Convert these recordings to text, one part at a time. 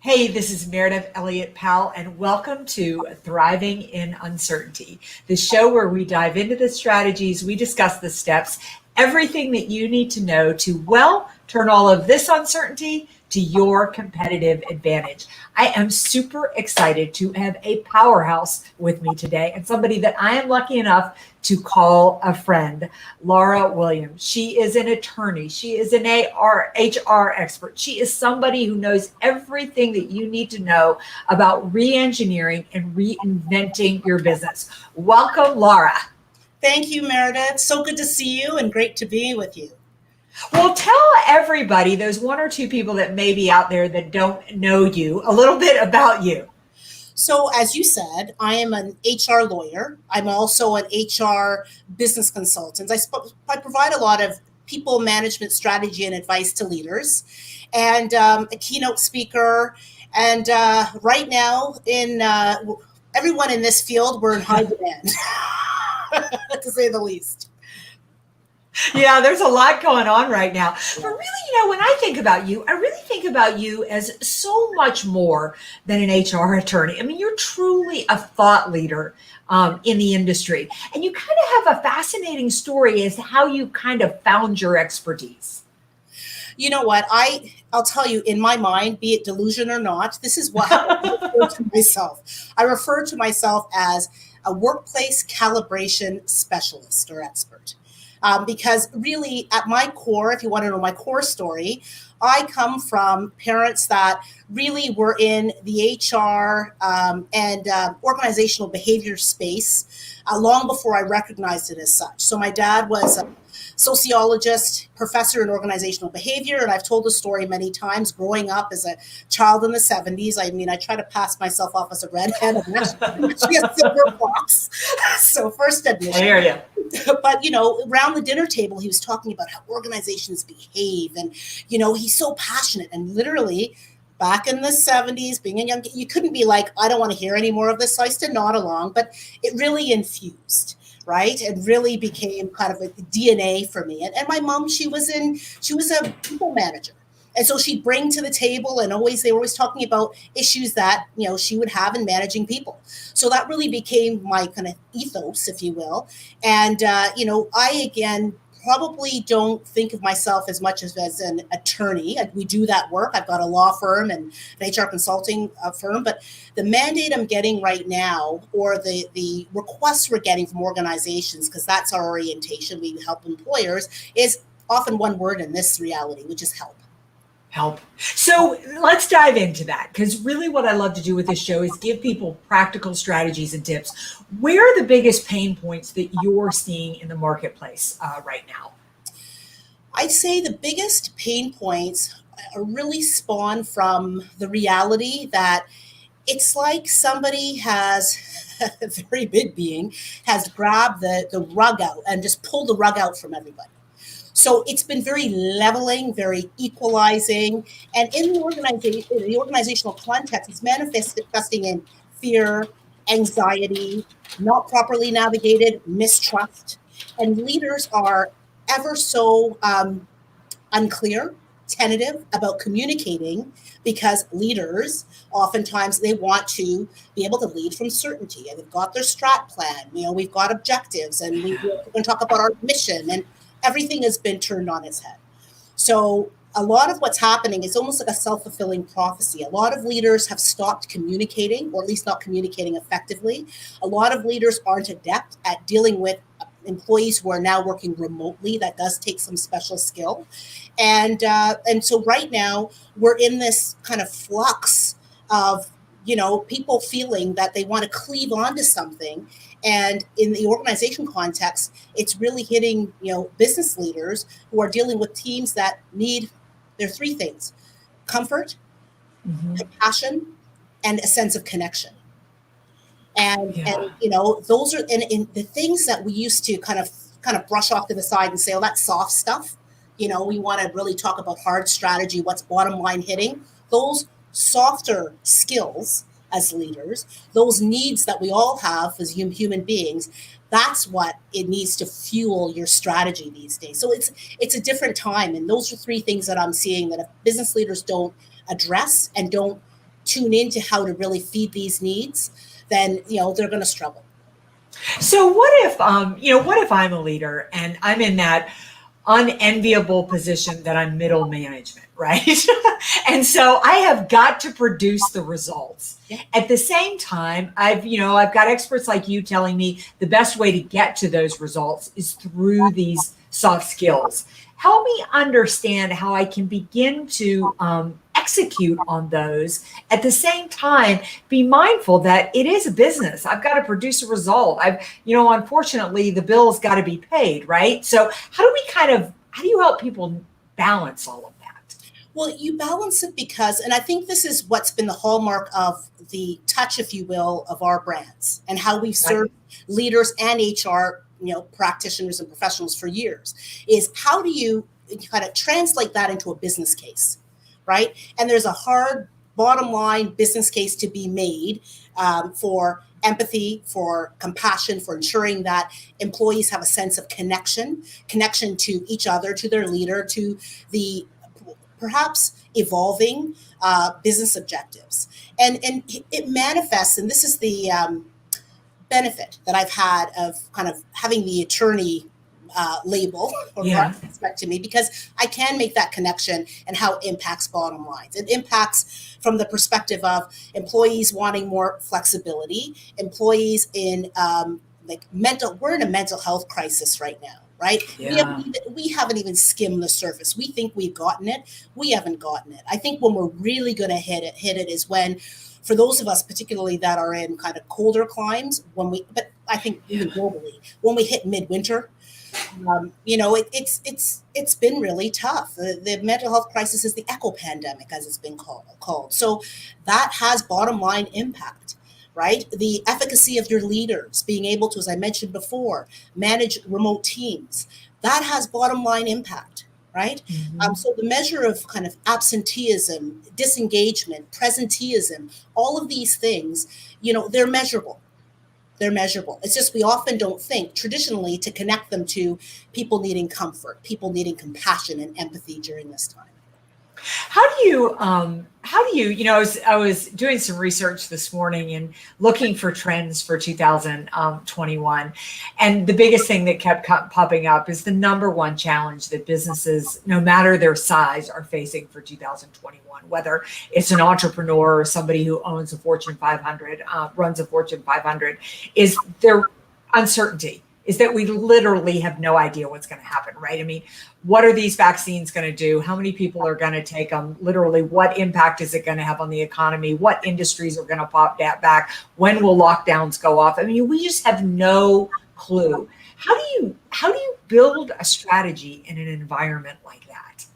Hey, this is Meredith Elliott Powell, and welcome to Thriving in Uncertainty, the show where we dive into the strategies, we discuss the steps, everything that you need to know to, well, turn all of this uncertainty to your competitive advantage. I am super excited to have a powerhouse with me today and somebody that I am lucky enough to call a friend, Lara Williams. She is an attorney. She is an HR expert. She is somebody who knows everything that you need to know about re-engineering and reinventing your business. Welcome, Lara. Thank you, Meredith. So good to see you and great to be with you. Well, tell everybody, those one or two people that may be out there that don't know you, a little bit about you. So, as you said, I am an HR lawyer. I'm also an HR business consultant. I provide a lot of people management strategy and advice to leaders, and a keynote speaker. And right now, in everyone in this field, we're in high demand, to say the least. Yeah, there's a lot going on right now. But really, when I think about you, I really think about you as so much more than an HR attorney. I mean, you're truly a thought leader in the industry. And you kind of have a fascinating story as to how you kind of found your expertise. You know what? I'll tell you, in my mind, be it delusion or not, this is what I refer to myself. I refer to myself as a workplace calibration specialist or expert. Because really, at my core, if you want to know my core story, I come from parents that really were in the HR and organizational behavior space long before I recognized it as such. So my dad was a sociologist, professor in organizational behavior, and I've told the story many times. Growing up as a child in the 70s, I mean, I try to pass myself off as a redhead. I'm actually a silver fox. So first admission. I hear you. But, around the dinner table, he was talking about how organizations behave. And, he's so passionate. And literally, back in the 70s, being a young kid, you couldn't be like, I don't want to hear any more of this. So I used to nod along. But it really infused, right? It really became kind of a DNA for me. And my mom, she was a people manager. And so she'd bring to the table, and they were always talking about issues that, she would have in managing people. So that really became my kind of ethos, if you will. And, I, again, probably don't think of myself as much as an attorney. We do that work. I've got a law firm and an HR consulting firm. But the mandate I'm getting right now, or the requests we're getting from organizations, because that's our orientation, we help employers, is often one word in this reality, which is help. Help. So let's dive into that, because really what I love to do with this show is give people practical strategies and tips. Where are the biggest pain points that you're seeing in the marketplace right now? I'd say the biggest pain points really spawn from the reality that it's like somebody has, a very big being, has grabbed the rug out and just pulled the rug out from everybody. So it's been very leveling, very equalizing. And in the organizational context, it's manifesting in fear, anxiety, not properly navigated, mistrust. And leaders are ever so unclear, tentative about communicating, because leaders oftentimes they want to be able to lead from certainty, and they've got their strat plan. We've got objectives, and we're going to talk about our mission, and everything has been turned on its head. So a lot of what's happening is almost like a self-fulfilling prophecy. A lot of leaders have stopped communicating, or at least not communicating effectively. A lot of leaders aren't adept at dealing with employees who are now working remotely. That does take some special skill. And so right now we're in this kind of flux of, people feeling that they want to cleave onto something. And in the organization context, it's really hitting, business leaders who are dealing with teams that need their three things: comfort, compassion, and a sense of connection. And those are and the things that we used to kind of brush off to the side and say, oh, that's soft stuff. We want to really talk about hard strategy, what's bottom line hitting. Those softer skills as leaders, those needs that we all have as human beings, that's what it needs to fuel your strategy these days. So it's a different time. And those are three things that I'm seeing that if business leaders don't address and don't tune into how to really feed these needs, then they're going to struggle. So what if I'm a leader and I'm in that unenviable position that I'm middle management, right? And so I have got to produce the results. Yeah. At the same time, I've got experts like you telling me the best way to get to those results is through these soft skills. Help me understand how I can begin to execute on those. At the same time, be mindful that it is a business. I've got to produce a result. Unfortunately, the bill's got to be paid, right? So how do you help people balance all of that? Well, you balance it because, and I think this is what's been the hallmark of the touch, if you will, of our brands and how we've served leaders and HR, practitioners and professionals for years, is how do you kind of translate that into a business case, right? And there's a hard bottom line business case to be made for empathy, for compassion, for ensuring that employees have a sense of connection to each other, to their leader, to the perhaps evolving business objectives. And it manifests, and this is the benefit that I've had of kind of having the attorney label or aspect to me, because I can make that connection and how it impacts bottom lines. It impacts from the perspective of employees wanting more flexibility, employees in we're in a mental health crisis right now, right? Yeah. We haven't even skimmed the surface. We think we've gotten it. We haven't gotten it. I think when we're really going to hit it is when, for those of us particularly that are in kind of colder climes, but I think even globally, when we hit midwinter, it's been really tough. The mental health crisis is the echo pandemic, as it's been called. So that has bottom line impact, right? The efficacy of your leaders being able to, as I mentioned before, manage remote teams, that has bottom line impact, right? Mm-hmm. So the measure of kind of absenteeism, disengagement, presenteeism, all of these things, they're measurable. They're measurable. It's just we often don't think traditionally to connect them to people needing comfort, people needing compassion and empathy during this time. I was doing some research this morning and looking for trends for 2021. And the biggest thing that kept popping up is the number one challenge that businesses, no matter their size, are facing for 2021, whether it's an entrepreneur or somebody who owns a Fortune 500, runs a Fortune 500, is their uncertainty. Is that we literally have no idea what's going to happen, right? I mean, what are these vaccines going to do? How many people are going to take them? Literally, what impact is it going to have on the economy? What industries are going to pop that back? When will lockdowns go off? I mean, we just have no clue. How do you build a strategy in an environment like that?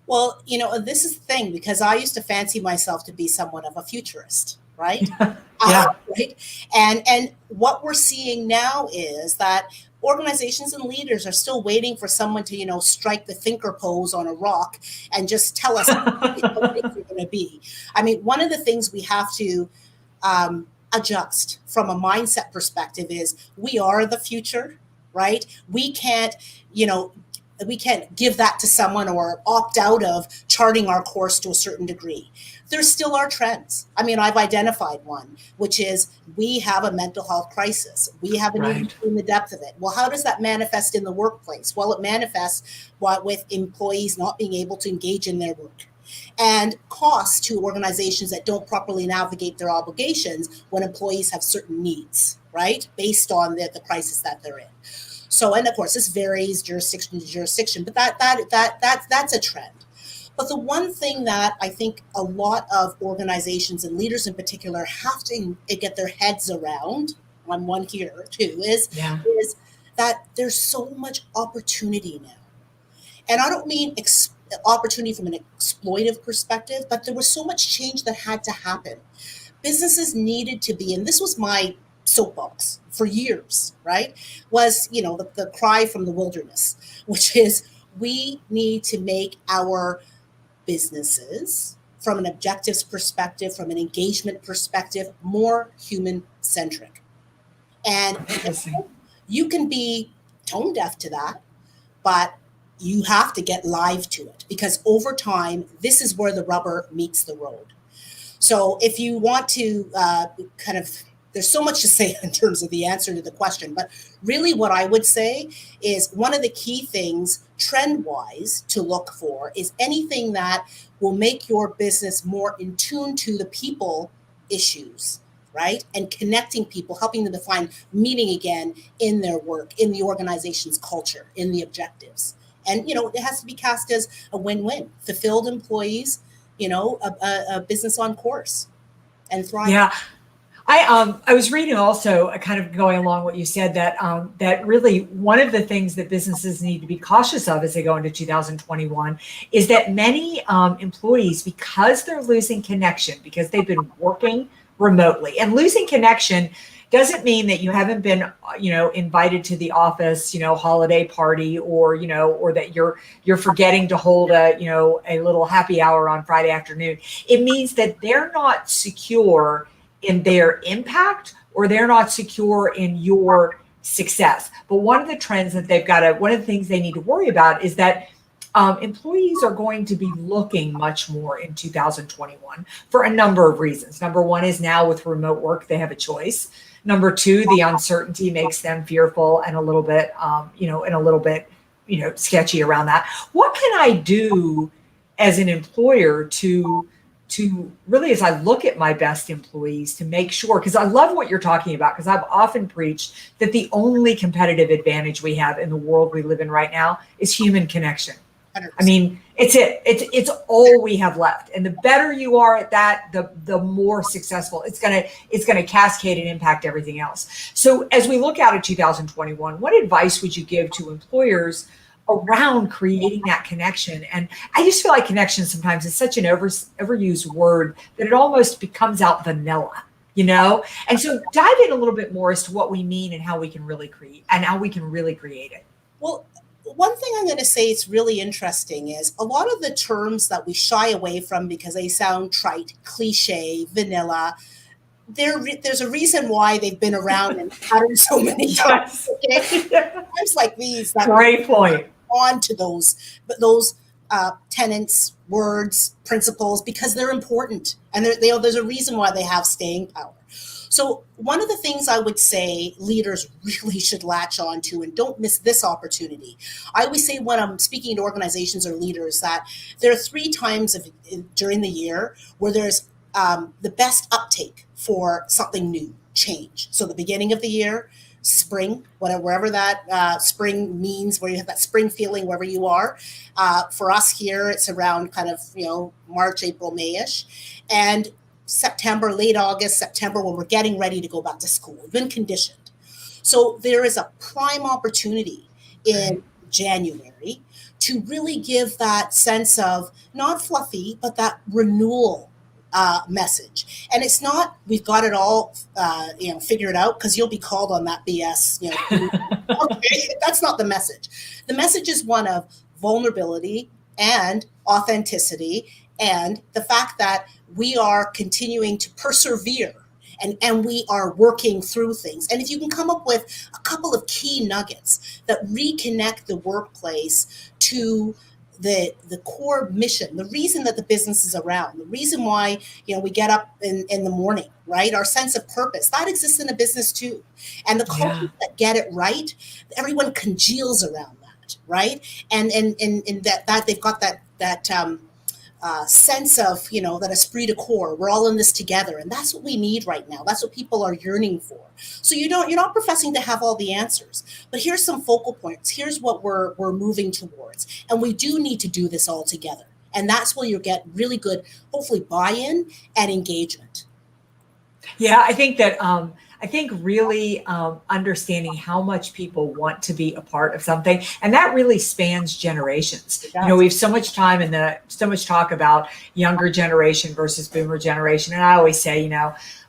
Well, this is the thing, because I used to fancy myself to be somewhat of a futurist, right? Yeah. Right. And what we're seeing now is that organizations and leaders are still waiting for someone to, strike the thinker pose on a rock and just tell us how things are going to be. I mean, one of the things we have to adjust from a mindset perspective is we are the future, right? We can't give that to someone or opt out of charting our course to a certain degree. There still are trends. I mean, I've identified one, which is we have a mental health crisis. We haven't even seen the depth of it. Well, how does that manifest in the workplace? Well, it manifests with employees not being able to engage in their work, and costs to organizations that don't properly navigate their obligations when employees have certain needs, right, based on the crisis that they're in. So, and of course, this varies jurisdiction to jurisdiction, but that's a trend. But the one thing that I think a lot of organizations and leaders in particular have to get their heads around, I'm one here too, is that there's so much opportunity now. And I don't mean opportunity from an exploitive perspective, but there was so much change that had to happen. Businesses needed to be, and this was my soapbox for years, right, was, the cry from the wilderness, which is we need to make our businesses, from an objectives perspective, from an engagement perspective, more human-centric. And you can be tone deaf to that, but you have to get live to it, because over time, this is where the rubber meets the road. So if you want to kind of, there's so much to say in terms of the answer to the question, but really what I would say is one of the key things trend wise to look for is anything that will make your business more in tune to the people issues, right? And connecting people, helping them to find meaning again in their work, in the organization's culture, in the objectives. And, it has to be cast as a win-win. Fulfilled employees, a business on course and thriving. Yeah. I was reading also, kind of going along what you said, that that really one of the things that businesses need to be cautious of as they go into 2021 is that many employees, because they're losing connection, because they've been working remotely, and losing connection doesn't mean that you haven't been, invited to the office, holiday party, or or that you're forgetting to hold a little happy hour on Friday afternoon. It means that they're not secure in their impact, or they're not secure in your success. But one of the trends that one of the things they need to worry about is that employees are going to be looking much more in 2021 for a number of reasons. Number one is now with remote work, they have a choice. Number two, the uncertainty makes them fearful and a little bit, sketchy around that. What can I do as an employer to really, as I look at my best employees, to make sure, because I love what you're talking about, because I've often preached that the only competitive advantage we have in the world we live in right now is human connection. 100%. I mean, it's all we have left. And the better you are at that, the more successful it's gonna cascade and impact everything else. So as we look out at 2021, what advice would you give to employers around creating that connection? And I just feel like connection sometimes is such an overused word that it almost becomes out vanilla, And so dive in a little bit more as to what we mean and how we can really create it. Well, one thing I'm going to say it's really interesting is a lot of the terms that we shy away from because they sound trite, cliche, vanilla. There's a reason why they've been around and uttered so many times. Okay? Terms like these that Great point. On to those tenets, words, principles, because they're important, and there's a reason why they have staying power. So one of the things I would say leaders really should latch on to, and don't miss this opportunity. I always say when I'm speaking to organizations or leaders that there are 3 times during the year where there's the best uptake for something new, change. So the beginning of the year, spring, wherever that spring means, where you have that spring feeling wherever you are. For us here, it's around kind of, March, April, May-ish. And September, late August, September, when we're getting ready to go back to school. We've been conditioned. So there is a prime opportunity in January to really give that sense of not fluffy, but that renewal message. And it's not, we've got it all, figured out, because you'll be called on that BS. Okay, that's not the message. The message is one of vulnerability and authenticity, and the fact that we are continuing to persevere and we are working through things. And if you can come up with a couple of key nuggets that reconnect the workplace to the core mission, the reason that the business is around, the reason why we get up in the morning, right? Our sense of purpose, that exists in a business too. And the cultures that get it right, everyone congeals around that, right? And that they've got that sense of, that esprit de corps. We're all in this together, and that's what we need right now. That's what people are yearning for. So you're not professing to have all the answers, but here's some focal points. Here's what we're moving towards, and we do need to do this all together. And that's where you'll get really good, hopefully, buy-in and engagement. Yeah, I think that really understanding how much people want to be a part of something, and that really spans generations. We have so much time so much talk about younger generation versus boomer generation, and I always say,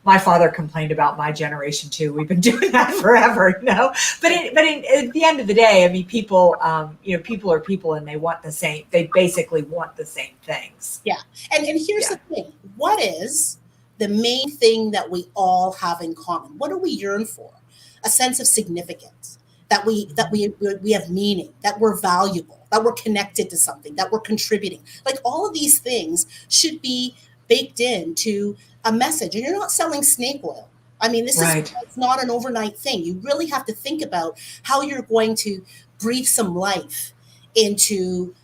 my father complained about my generation too. We've been doing that forever, But at the end of the day, I mean, people are people, and they want the same. They basically want the same things. Yeah, and here's the thing: what is the main thing that we all have in common? What do we yearn for? A sense of significance, that we have meaning, that we're valuable, that we're connected to something, that we're contributing. Like all of these things should be baked into a message, and you're not selling snake oil. I mean, Right. it's not an overnight thing. You really have to think about how you're going to breathe some life into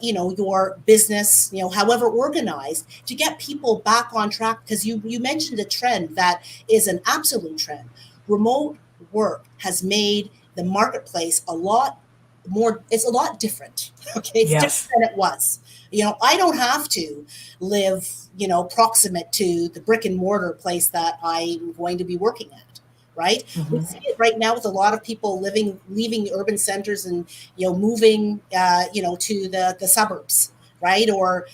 your business, however organized, to get people back on track. Because you mentioned a trend that is an absolute trend. Remote work has made the marketplace a lot more, it's a lot different. Okay. It's different Yes. than it was. I don't have to live, proximate to the brick and mortar place that I'm going to be working at. Right. We Mhm. see it right now with a lot of people leaving urban centers and, moving, to the suburbs. Right. Or,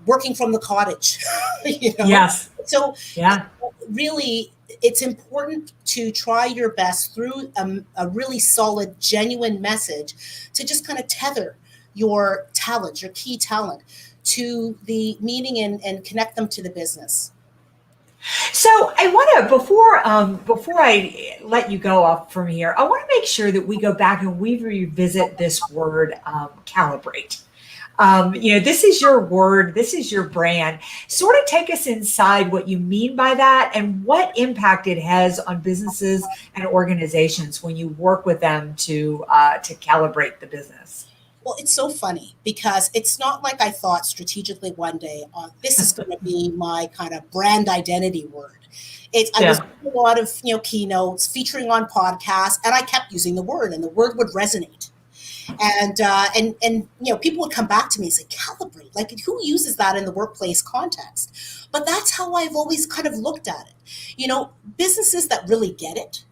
working from the cottage, you know. Yes. So Yeah. really, it's important to try your best through a really solid, genuine message to just kind of tether your talent, your key talent, to the meeting and connect them to the business. So I want to before I let you go off from here, I want to make sure that we go back and we revisit this word calibrate. This is your word, this is your brand. Sort of take us inside what you mean by that and what impact it has on businesses and organizations when you work with them to calibrate the business. Well, it's so funny because it's not like I thought strategically one day, this is going to be my kind of brand identity word. I was Yeah. doing a lot of keynotes, featuring on podcasts, and I kept using the word, and the word would resonate. And people would come back to me and say, calibrate, like, who uses that in the workplace context? But that's how I've always kind of looked at it. Businesses that really get it,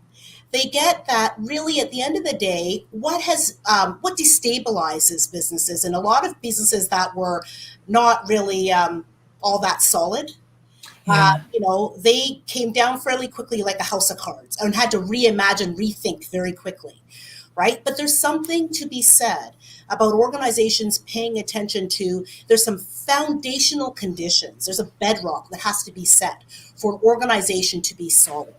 they get that really at the end of the day, what destabilizes businesses, and a lot of businesses that were not really all that solid, Yeah. they came down fairly quickly like a house of cards and had to reimagine, rethink very quickly. Right? But there's something to be said about organizations paying attention to, there's some foundational conditions, there's a bedrock that has to be set for an organization to be solid.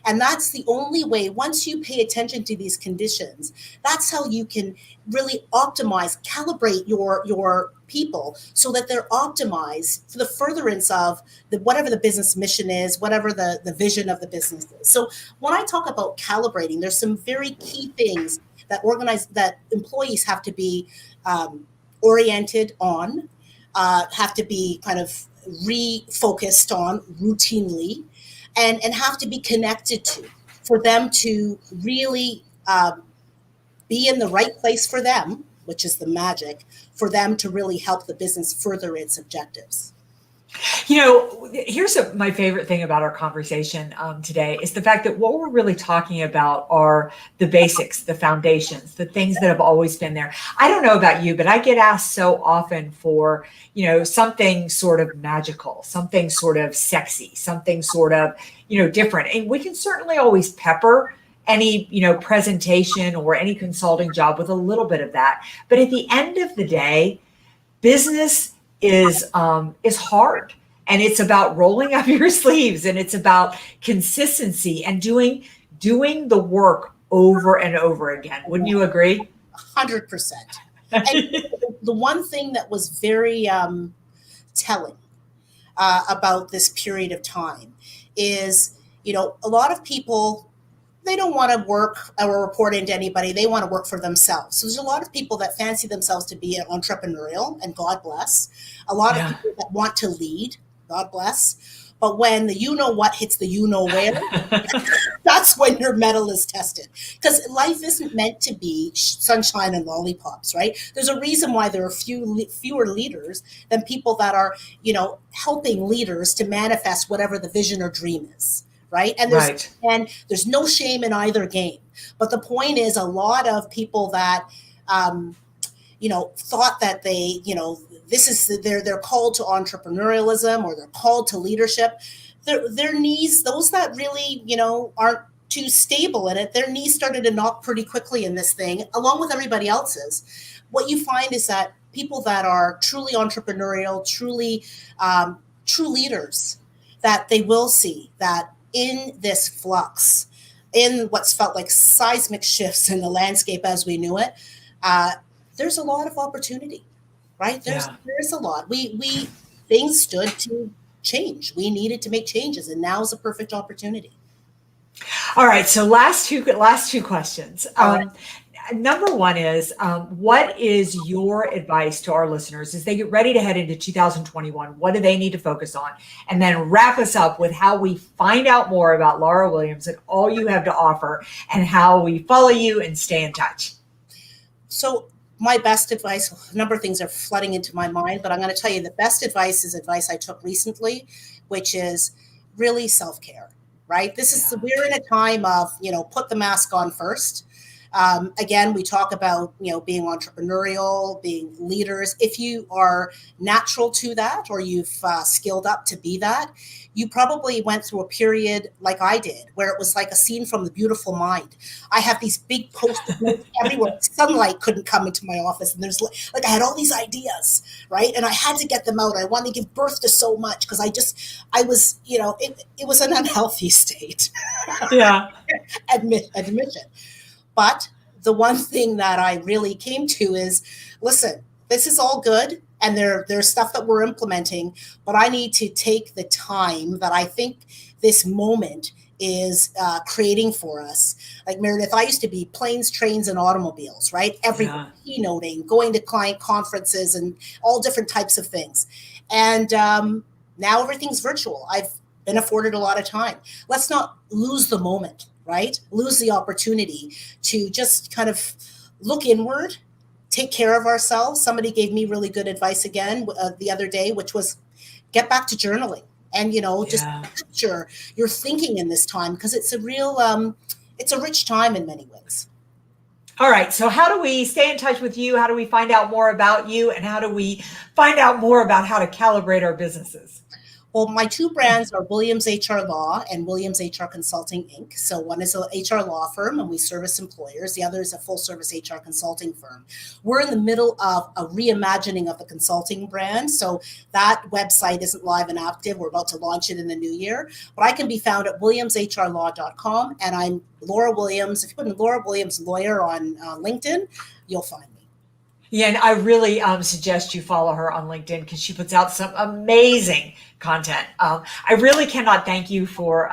And that's the only way, once you pay attention to these conditions, that's how you can really optimize, calibrate your people so that they're optimized for the furtherance of whatever the business mission is, whatever the vision of the business is. So when I talk about calibrating, there's some very key things that employees have to be oriented on, have to be kind of refocused on routinely, and have to be connected to, for them to really be in the right place for them, which is the magic, for them to really help the business further its objectives. Here's my favorite thing about our conversation today is the fact that what we're really talking about are the basics, the foundations, the things that have always been there. I don't know about you, but I get asked so often for, something sort of magical, something sort of sexy, something sort of, different. And we can certainly always pepper any, presentation or any consulting job with a little bit of that. But at the end of the day, business is hard, and it's about rolling up your sleeves, and it's about consistency and doing the work over and over again. Wouldn't you agree? 100%. And the one thing that was very telling about this period of time is, a lot of people, they don't want to work or report into anybody. They want to work for themselves. So there's a lot of people that fancy themselves to be entrepreneurial, and God bless. A lot of Yeah. people that want to lead, God bless. But when the what hits the where, that's when your mettle is tested. Because life isn't meant to be sunshine and lollipops, right? There's a reason why there are fewer leaders than people that are, helping leaders to manifest whatever the vision or dream is. Right. And Right. there's no shame in either game. But the point is, a lot of people that, thought that they, this is they're called to entrepreneurialism, or they're called to leadership. Their knees, those that really, aren't too stable in it, their knees started to knock pretty quickly in this thing, along with everybody else's. What you find is that people that are truly entrepreneurial, truly true leaders, that they will see that in this flux, in what's felt like seismic shifts in the landscape as we knew it, there's a lot of opportunity, right? Yeah. There's a lot. We things stood to change. We needed to make changes, and now is a perfect opportunity. All right. So last two questions. Number one is, what is your advice to our listeners as they get ready to head into 2021? What do they need to focus on? And then wrap us up with how we find out more about Lara Williams and all you have to offer, and how we follow you and stay in touch. So my best advice, a number of things are flooding into my mind, but I'm going to tell you the best advice is advice I took recently, which is really self-care, right? We're in a time of, put the mask on first. Again, we talk about, being entrepreneurial, being leaders. If you are natural to that, or you've skilled up to be that, you probably went through a period like I did, where it was like a scene from The Beautiful Mind. I have these big post-it notes everywhere. Sunlight couldn't come into my office, and there's I had all these ideas, right? And I had to get them out. I wanted to give birth to so much because I was, it was an unhealthy state. Yeah. Admission. But the one thing that I really came to is, listen, this is all good, and there's stuff that we're implementing, but I need to take the time that I think this moment is creating for us. Like Meredith, I used to be planes, trains, and automobiles, right? Keynoting, going to client conferences, and all different types of things. And now everything's virtual. I've been afforded a lot of time. Let's not lose the moment, right? Lose the opportunity to just kind of look inward, take care of ourselves. Somebody gave me really good advice again the other day, which was get back to journaling and, just capture your thinking in this time, because it's a real, it's a rich time in many ways. All right. So how do we stay in touch with you? How do we find out more about you? And how do we find out more about how to calibrate our businesses? Well, my two brands are Williams HR Law and Williams HR Consulting, Inc. So one is an HR law firm, and we service employers. The other is a full-service HR consulting firm. We're in the middle of a reimagining of the consulting brand. So that website isn't live and active. We're about to launch it in the new year. But I can be found at williamshrlaw.com, and I'm Lara Williams. If you put in Lara Williams Lawyer on LinkedIn, you'll find me. Yeah, and I really suggest you follow her on LinkedIn, because she puts out some amazing content. I really cannot thank you for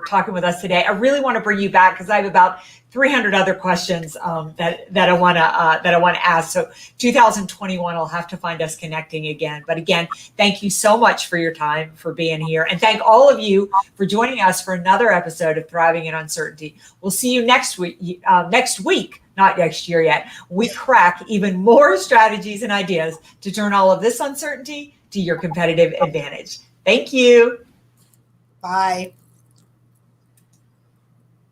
talking with us today. I really want to bring you back, because I have about 300 other questions that I want to ask. So 2021 will have to find us connecting again. But again, thank you so much for your time, for being here, and thank all of you for joining us for another episode of Thriving in Uncertainty. We'll see you next week. Not next year yet. We crack even more strategies and ideas to turn all of this uncertainty to your competitive advantage. Thank you. Bye.